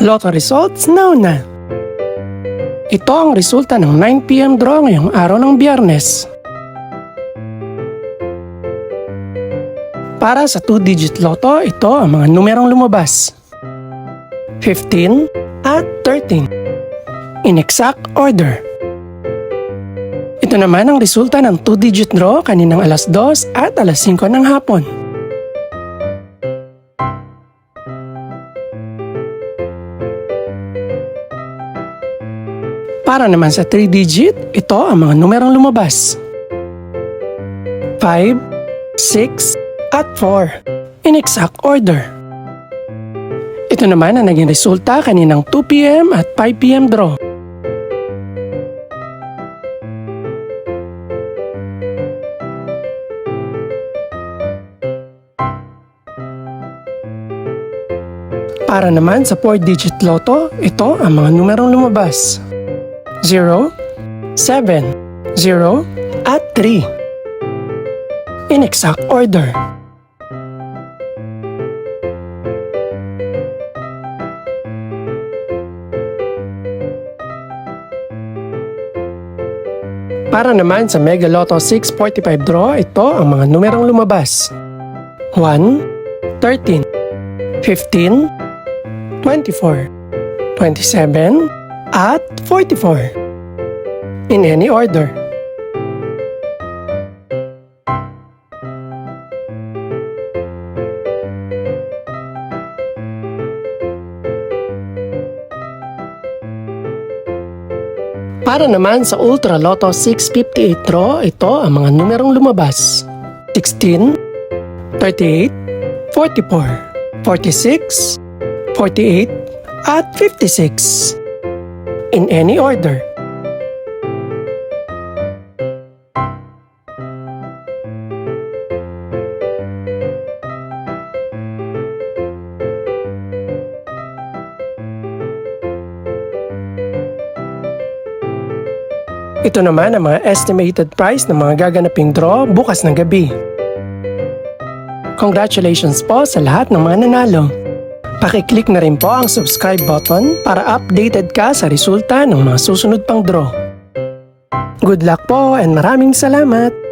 Lotto results now na. Ito ang resulta ng 9 PM draw ngayong araw ng Biyernes. Para sa 2-digit lotto, ito ang mga numerong lumabas: 15 at 13. In exact order. Ito naman ang resulta ng 2-digit draw kaninang alas 2 at alas 5 ng hapon. Para naman sa 3-digit, ito ang mga numerong lumabas: 5, 6, at 4. In exact order. Ito naman ang naging resulta kaninang 2 PM at 5 PM draw. Para naman sa 4-digit lotto, ito ang mga numerong lumabas: 0, 7, 0, at 3. In exact order. Para naman sa Mega Lotto 645 draw, ito ang mga numerong lumabas: 1, 13, 15, 24, 27, at 44. In any order. Para naman sa Ultra Lotto 658 draw, ito ang mga numerong lumabas: 16, 38, 44, 46, 48, at 56. In any order. Ito naman ang mga estimated price ng mga gaganaping draw bukas ng gabi. Congratulations po sa lahat ng mga nanalo. Pakiclick na rin po ang subscribe button para updated ka sa resulta ng mga susunod pang draw. Good luck po and maraming salamat!